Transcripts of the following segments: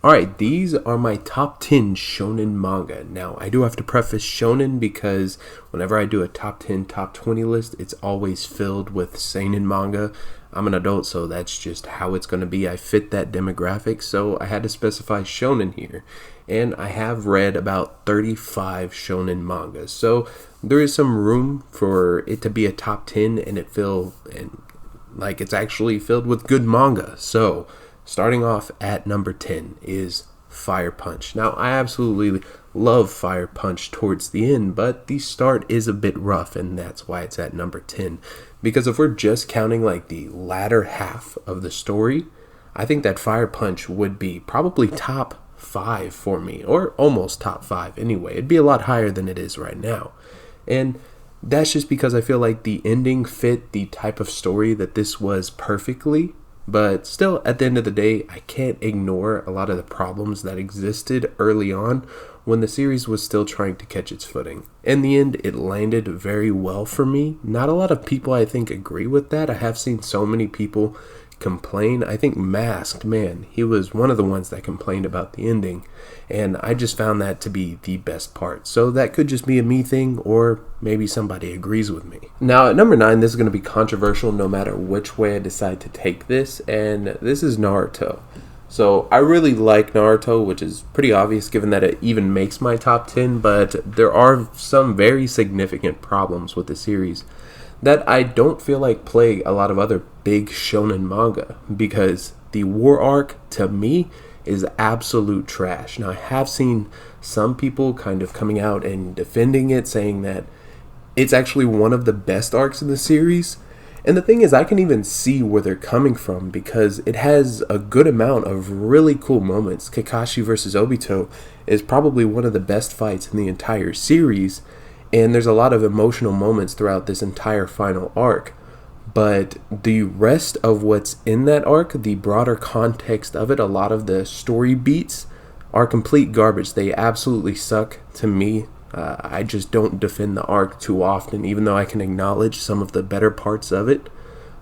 Alright, these are my top 10 shonen manga. Now, I do have to preface shonen because whenever I do a top 10, top 20 list, it's always filled with seinen manga. I'm an adult, so that's just how it's going to be. I fit that demographic, so I had to specify shonen here. And I have read about 35 shonen mangas, so there is some room for it to be a top 10 and like it's actually filled with good manga. So, starting off at number 10 is Fire Punch. Now, I absolutely love Fire Punch towards the end, but the start is a bit rough, and that's why it's at number 10. Because if we're just counting like the latter half of the story, I think that Fire Punch would be probably top 5 for me, or almost top 5 anyway. It'd be a lot higher than it is right now. And that's just because I feel like the ending fit the type of story that this was perfectly. But still, at the end of the day, I can't ignore a lot of the problems that existed early on when the series was still trying to catch its footing. In the end, it landed very well for me. Not a lot of people, I think, agree with that. I have seen so many people complain. I think Masked, man, he was one of the ones that complained about the ending. And I just found that to be the best part. So that could just be a me thing, or maybe somebody agrees with me. Now, at number 9, this is going to be controversial no matter which way I decide to take this. And this is Naruto. So I really like Naruto, which is pretty obvious given that it even makes my top 10. But there are some very significant problems with the series that I don't feel like plague a lot of other big shonen manga, because the war arc, to me, is absolute trash. Now, I have seen some people kind of coming out and defending it, saying that it's actually one of the best arcs in the series. And the thing is, I can even see where they're coming from, because it has a good amount of really cool moments. Kakashi versus Obito is probably one of the best fights in the entire series, and there's a lot of emotional moments throughout this entire final arc. But the rest of what's in that arc, the broader context of it, a lot of the story beats are complete garbage. They absolutely suck to me. I just don't defend the arc too often, even though I can acknowledge some of the better parts of it.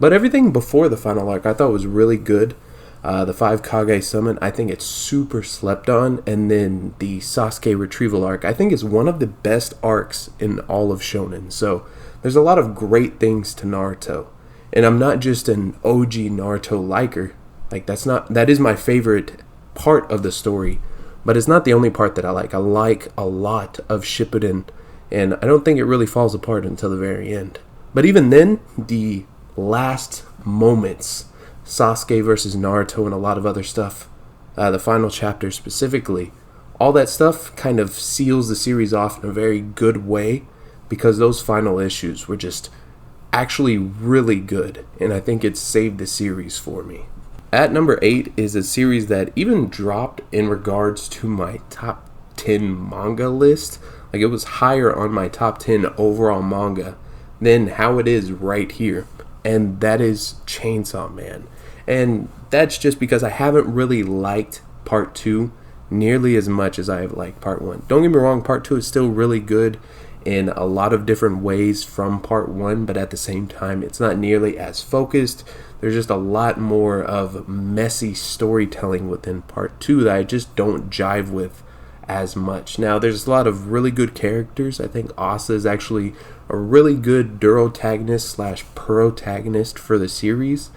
But everything before the final arc I thought was really good. The 5 Kage Summon, I think it's super slept on. And then the Sasuke retrieval arc, I think is one of the best arcs in all of shonen. So there's a lot of great things to Naruto. And I'm not just an OG Naruto liker. Like, that is my favorite part of the story. But it's not the only part that I like. I like a lot of Shippuden, and I don't think it really falls apart until the very end. But even then, the last moments, Sasuke versus Naruto and a lot of other stuff, the final chapter specifically, all that stuff kind of seals the series off in a very good way, because those final issues were just actually really good, and I think it saved the series for me. At number 8 is a series that even dropped in regards to my top 10 manga list. Like, it was higher on my top 10 overall manga than how it is right here, and that is Chainsaw Man. And that's just because I haven't really liked part 2 nearly as much as I have liked part 1. Don't get me wrong, part 2 is still really good in a lot of different ways from part 1, but at the same time, it's not nearly as focused. There's just a lot more of messy storytelling within part 2 that I just don't jive with as much. Now, there's a lot of really good characters. I think Asa is actually a really good durotagonist slash protagonist for the series.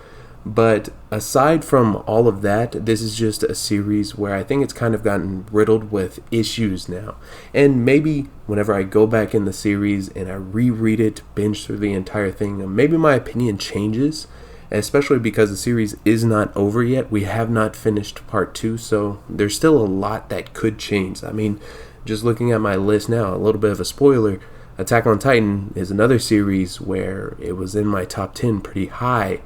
But aside from all of that, this is just a series where I think it's kind of gotten riddled with issues now. And maybe whenever I go back in the series and I reread it, binge through the entire thing, maybe my opinion changes, especially because the series is not over yet. We have not finished part 2, so there's still a lot that could change. I mean, just looking at my list now, a little bit of a spoiler, Attack on Titan is another series where it was in my top 10 pretty high,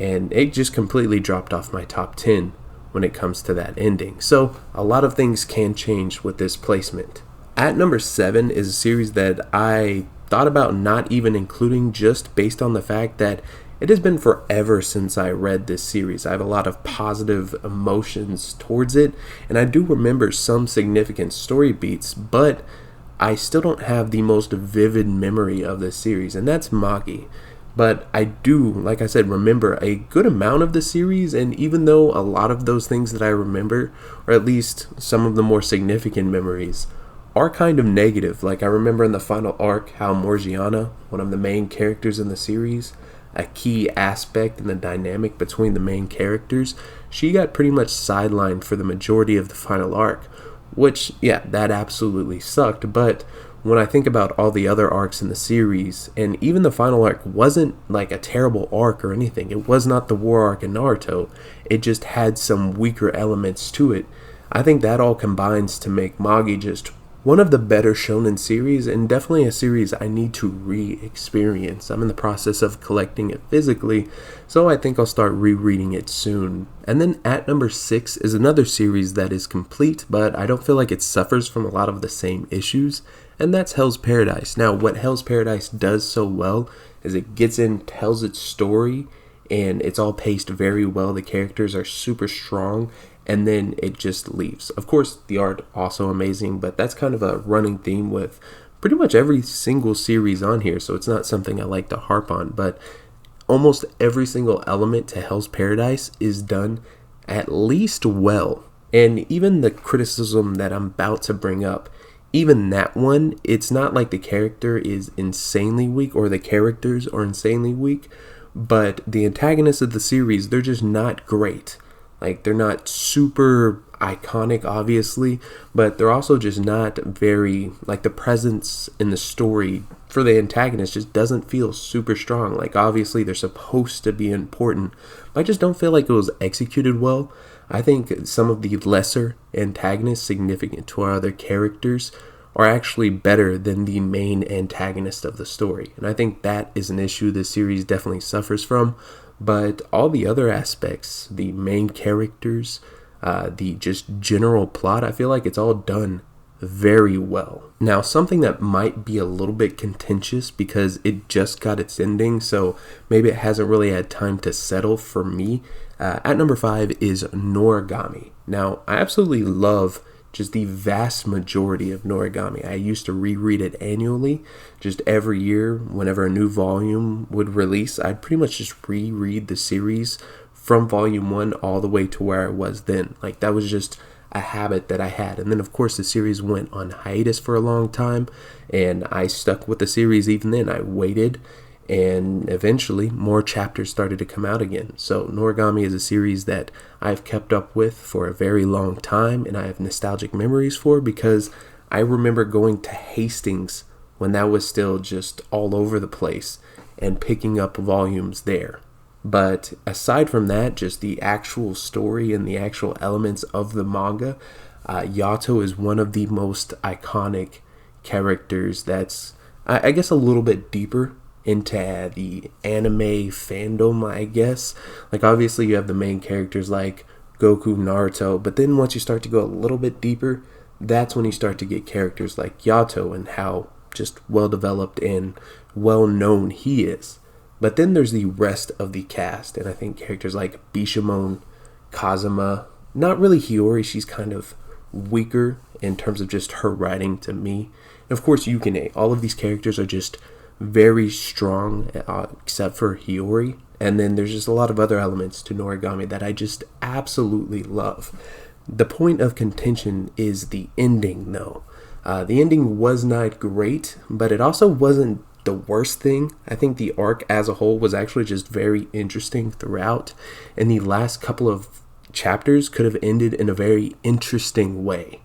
and it just completely dropped off my top 10 when it comes to that ending. So a lot of things can change with this placement. At number 7 is a series that I thought about not even including, just based on the fact that it has been forever since I read this series. I have a lot of positive emotions towards it, and I do remember some significant story beats, but I still don't have the most vivid memory of this series, and that's Magi. But I do, like I said, remember a good amount of the series, and even though a lot of those things that I remember, or at least some of the more significant memories, are kind of negative. Like I remember in the final arc how Morgiana, one of the main characters in the series, a key aspect in the dynamic between the main characters, she got pretty much sidelined for the majority of the final arc, which, yeah, that absolutely sucked. But when I think about all the other arcs in the series, and even the final arc wasn't like a terrible arc or anything, it was not the war arc in Naruto, it just had some weaker elements to it. I think that all combines to make Magi just one of the better shonen series, and definitely a series I need to re-experience. I'm in the process of collecting it physically, so I think I'll start rereading it soon. And then at number 6 is another series that is complete, but I don't feel like it suffers from a lot of the same issues, and that's Hell's Paradise. Now, what Hell's Paradise does so well is it gets in, tells its story, and it's all paced very well. The characters are super strong, and then it just leaves. Of course, the art also amazing, but that's kind of a running theme with pretty much every single series on here, so it's not something I like to harp on, but almost every single element to Hell's Paradise is done at least well. And even the criticism that I'm about to bring up, even that one, it's not like the character is insanely weak or the characters are insanely weak, but the antagonists of the series, they're just not great. Like, they're not super iconic, obviously, but they're also just not very, like, the presence in the story for the antagonist just doesn't feel super strong. Like, obviously, they're supposed to be important, but I just don't feel like it was executed well. I think some of the lesser antagonists significant to our other characters are actually better than the main antagonist of the story. And I think that is an issue this series definitely suffers from. But all the other aspects, the main characters, the just general plot, I feel like it's all done very well. Now, something that might be a little bit contentious because it just got its ending, so maybe it hasn't really had time to settle for me. At number 5 is Noragami. Now, I absolutely love just the vast majority of Noragami. I used to reread it annually, just every year. Whenever a new volume would release, I'd pretty much just reread the series from volume 1 all the way to where I was then. Like, that was just a habit that I had. And then, of course, the series went on hiatus for a long time, and I stuck with the series even then. I waited, and eventually more chapters started to come out again. So Noragami is a series that I've kept up with for a very long time, and I have nostalgic memories for, because I remember going to Hastings when that was still just all over the place and picking up volumes there. But aside from that, just the actual story and the actual elements of the manga, Yato is one of the most iconic characters that's, I guess, a little bit deeper into the anime fandom, I guess. Like, obviously you have the main characters like Goku, Naruto, but then once you start to go a little bit deeper, that's when you start to get characters like Yato and how just well developed and well known he is. But then there's the rest of the cast, and I think characters like Bishamon, Kazuma, not really Hiyori, she's kind of weaker in terms of just her writing to me. And of course Yukine, all of these characters are just very strong, except for Hiyori. And then there's just a lot of other elements to Noragami that I just absolutely love. The point of contention is the ending, though. The ending was not great, but it also wasn't the worst thing. I think the arc as a whole was actually just very interesting throughout, and the last couple of chapters could have ended in a very interesting way.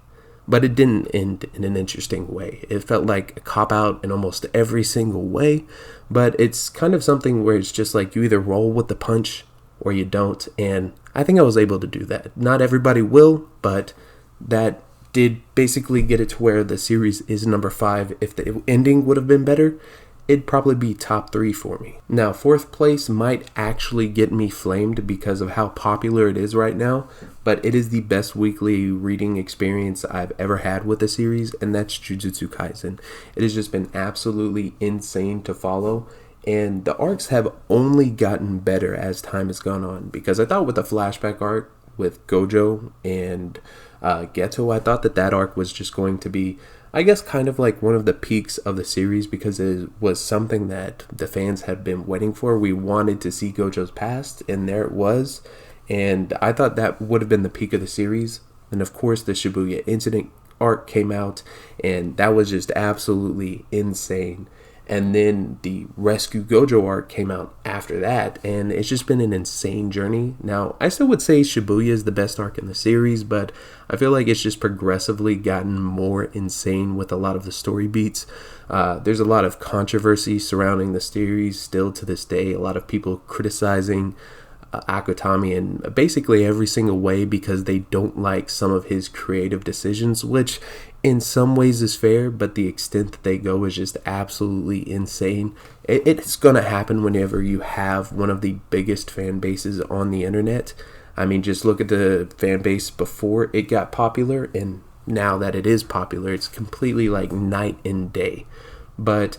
But it didn't end in an interesting way. It felt like a cop-out in almost every single way. But it's kind of something where it's just like you either roll with the punch or you don't. And I think I was able to do that. Not everybody will, but that did basically get it to where the series is number 5. If the ending would have been better, it'd probably be top 3 for me. Now, 4th place might actually get me flamed because of how popular it is right now, but it is the best weekly reading experience I've ever had with a series, and that's Jujutsu Kaisen. It has just been absolutely insane to follow, and the arcs have only gotten better as time has gone on, because I thought with the flashback arc with Gojo and Geto, I thought that arc was just going to be, I guess, kind of like one of the peaks of the series because it was something that the fans had been waiting for. We wanted to see Gojo's past, and there it was. And I thought that would have been the peak of the series. And of course, the Shibuya incident arc came out, and that was just absolutely insane. And then the Rescue Gojo arc came out after that, and it's just been an insane journey. Now, I still would say Shibuya is the best arc in the series, but I feel like it's just progressively gotten more insane with a lot of the story beats. There's a lot of controversy surrounding the series still to this day. A lot of people criticizing Akutami in basically every single way because they don't like some of his creative decisions, which in some ways is fair, but the extent that they go is just absolutely insane. It's going to happen whenever you have one of the biggest fan bases on the internet. I mean, just look at the fan base before it got popular, and now that it is popular, it's completely like night and day. But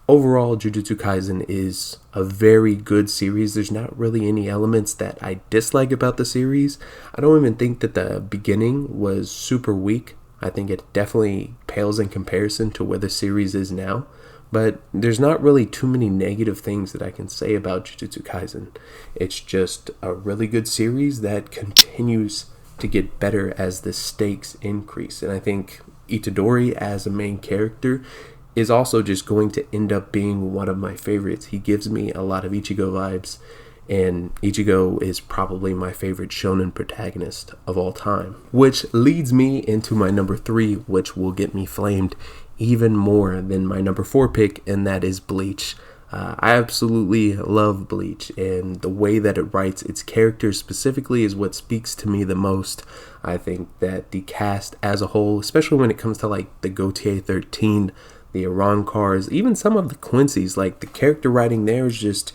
overall, Jujutsu Kaisen is a very good series. There's not really any elements that I dislike about the series. I don't even think that the beginning was super weak. I think it definitely pales in comparison to where the series is now. But there's not really too many negative things that I can say about Jujutsu Kaisen. It's just a really good series that continues to get better as the stakes increase. And I think Itadori as a main character is also just going to end up being one of my favorites. He gives me a lot of Ichigo vibes, and Ichigo is probably my favorite shonen protagonist of all time. Which leads me into my number 3, which will get me flamed even more than my number 4 pick, and that is Bleach. I absolutely love Bleach, and the way that it writes its characters specifically is what speaks to me the most. I think that the cast as a whole, especially when it comes to like the Gautier 13, the Arrancars, even some of the Quincy's, like the character writing there is just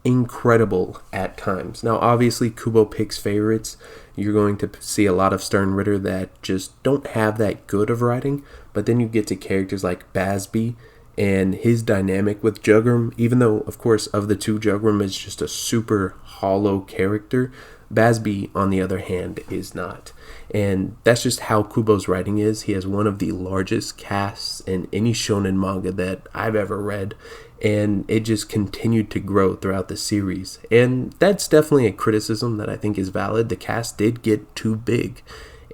incredible at times. Now, obviously, Kubo picks favorites. You're going to see a lot of Stern Ritter that just don't have that good of writing, but then you get to characters like Basby and his dynamic with Juggerm. Even though, of course, of the two, Juggerm is just a super hollow character, Basby, on the other hand, is not. And that's just how Kubo's writing is. He has one of the largest casts in any shonen manga that I've ever read, and it just continued to grow throughout the series. And that's definitely a criticism that I think is valid. The cast did get too big,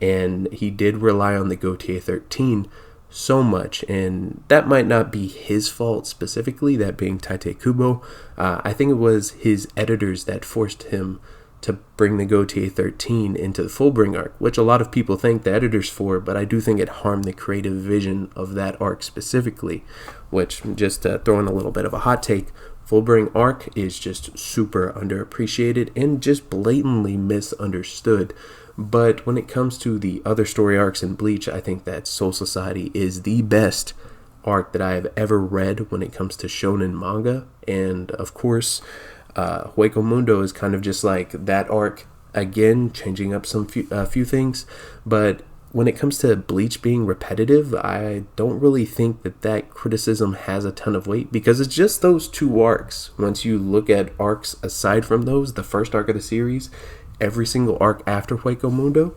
and he did rely on the Gautier 13 so much, and that might not be his fault specifically, that being Tite Kubo. I think it was his editors that forced him to bring the Gautier 13 into the Fullbring arc, which a lot of people thank the editors for, but I do think it harmed the creative vision of that arc specifically, which, just throwing a little bit of a hot take, Fullbring arc is just super underappreciated and just blatantly misunderstood. But when it comes to the other story arcs in Bleach, I think that Soul Society is the best arc that I have ever read when it comes to shonen manga. And of course, Hueco Mundo is kind of just like that arc again, changing up a few things. But when it comes to Bleach being repetitive, I don't really think that criticism has a ton of weight, because it's just those two arcs. Once you look at arcs aside from those, the first arc of the series, every single arc after Hueco Mundo,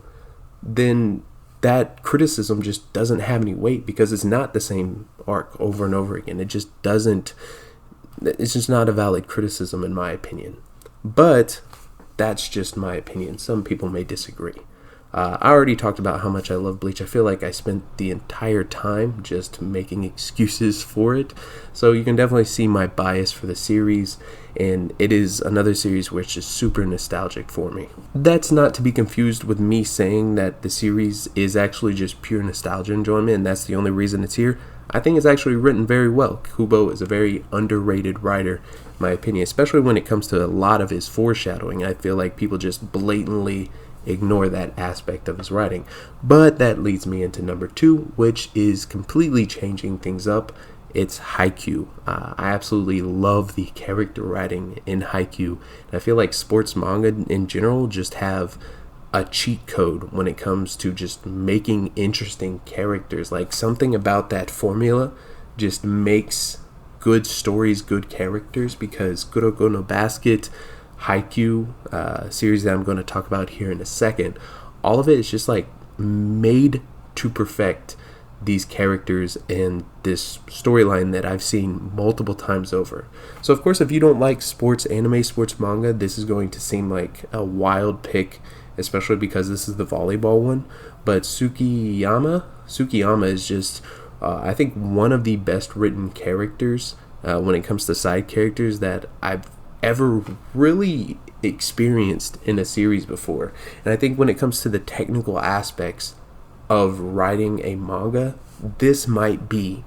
then that criticism just doesn't have any weight, because it's not the same arc over and over again. It just doesn't, it's just not a valid criticism in my opinion. But that's just my opinion. Some people may disagree. I already talked about how much I love Bleach. I feel like I spent the entire time just making excuses for it. So you can definitely see my bias for the series, and it is another series which is super nostalgic for me. That's not to be confused with me saying that the series is actually just pure nostalgia enjoyment, and that's the only reason it's here. I think it's actually written very well. Kubo is a very underrated writer, in my opinion, especially when it comes to a lot of his foreshadowing. I feel like people just blatantly ignore that aspect of his writing. But that leads me into number 2, which is completely changing things up. It's Haikyuu. I absolutely love the character writing in Haikyuu. And I feel like sports manga in general just have a cheat code when it comes to just making interesting characters. Like, something about that formula just makes good stories, good characters, because Kuroko no Basket, Haikyuu, series that I'm going to talk about here in a second, all of it is just like made to perfect these characters and this storyline that I've seen multiple times over. So of course, if you don't like sports anime, sports manga, this is going to seem like a wild pick, especially because this is the volleyball one. But Tsukiyama is just I think one of the best written characters when it comes to side characters that I've ever really experienced in a series before. And I think when it comes to the technical aspects of writing a manga, this might be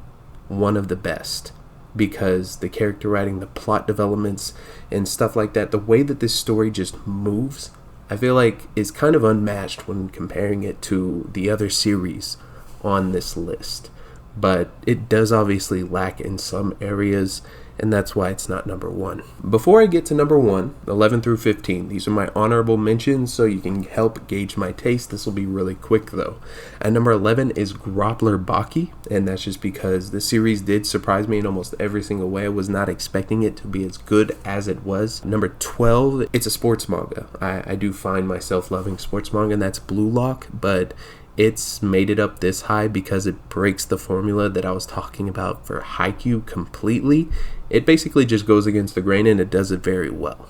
one of the best, because the character writing, the plot developments and stuff like that, the way that this story just moves, I feel like is kind of unmatched when comparing it to the other series on this list. But it does obviously lack in some areas, and that's why it's not number one. Before I get to number 1, 11 through 15, these are my honorable mentions so you can help gauge my taste. This will be really quick though. At number 11 is Grappler Baki, and that's just because the series did surprise me in almost every single way. I was not expecting it to be as good as it was. Number 12, it's a sports manga. I do find myself loving sports manga, and that's Blue Lock, but it's made it up this high because it breaks the formula that I was talking about for Haikyuu completely. It basically just goes against the grain, and it does it very well.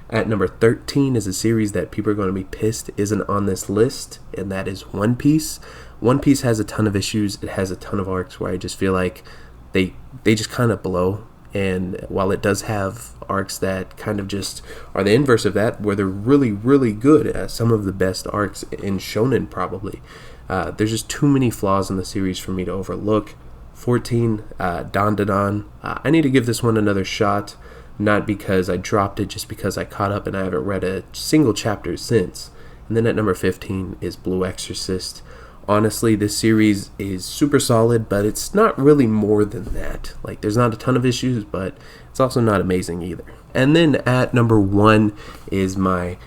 At number 13 is a series that people are going to be pissed isn't on this list, and that is One Piece. One Piece has a ton of issues. It has a ton of arcs where I just feel like they just kind of blow. And while it does have arcs that kind of just are the inverse of that, where they're really, really good, some of the best arcs in shonen probably, there's just too many flaws in the series for me to overlook. 14, Dandadan. I need to give this one another shot, not because I dropped it, just because I caught up and I haven't read a single chapter since. And then at number 15 is Blue Exorcist. Honestly, this series is super solid, but it's not really more than that. Like, there's not a ton of issues, but it's also not amazing either. And then at number 1 is my,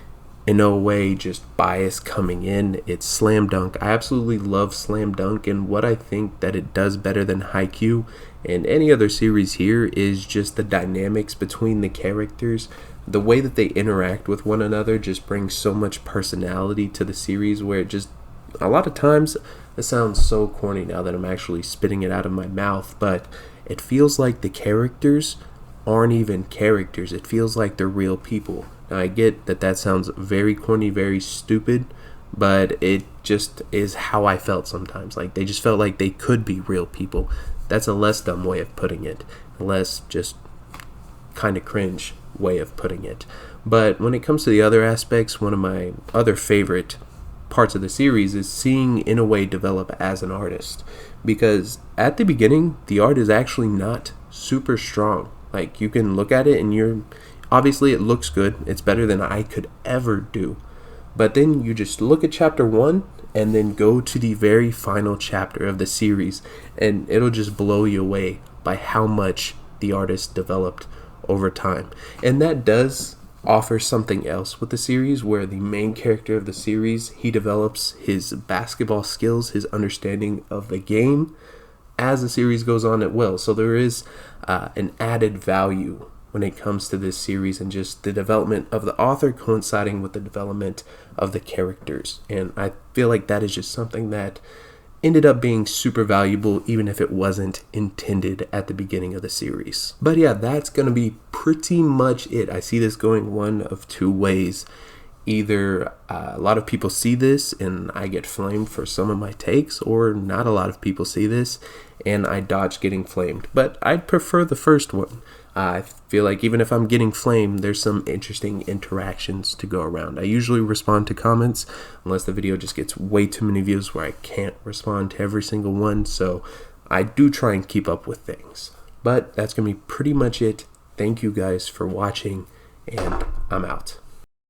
in no way, just bias coming in. It's Slam Dunk. I absolutely love Slam Dunk, and what I think that it does better than Haikyuu and any other series here is just the dynamics between the characters. The way that they interact with one another just brings so much personality to the series, where it just, a lot of times, it sounds so corny now that I'm actually spitting it out of my mouth, but it feels like the characters aren't even characters. It feels like they're real people. Now, I get that that sounds very corny, very stupid, but it just is how I felt sometimes. Like, they just felt like they could be real people. That's a less dumb way of putting it, a less just kind of cringe way of putting it. But when it comes to the other aspects, one of my other favorite parts of the series is seeing Inoue develop as an artist, because at the beginning the art is actually not super strong. Like, you can look at it and you're obviously, it looks good, it's better than I could ever do, but then you just look at chapter 1 and then go to the very final chapter of the series, and it'll just blow you away by how much the artist developed over time. And that does offers something else with the series, where the main character of the series, he develops his basketball skills, his understanding of the game as the series goes on. It will, so there is an added value when it comes to this series, and just the development of the author coinciding with the development of the characters. And I feel like that is just something that ended up being super valuable, even if it wasn't intended at the beginning of the series. But yeah, that's gonna be pretty much it. I see this going one of two ways. Either a lot of people see this and I get flamed for some of my takes, or not a lot of people see this and I dodge getting flamed. But I'd prefer the first one. I feel like even if I'm getting flamed, there's some interesting interactions to go around. I usually respond to comments, unless the video just gets way too many views where I can't respond to every single one. So I do try and keep up with things. But that's going to be pretty much it. Thank you guys for watching, and I'm out.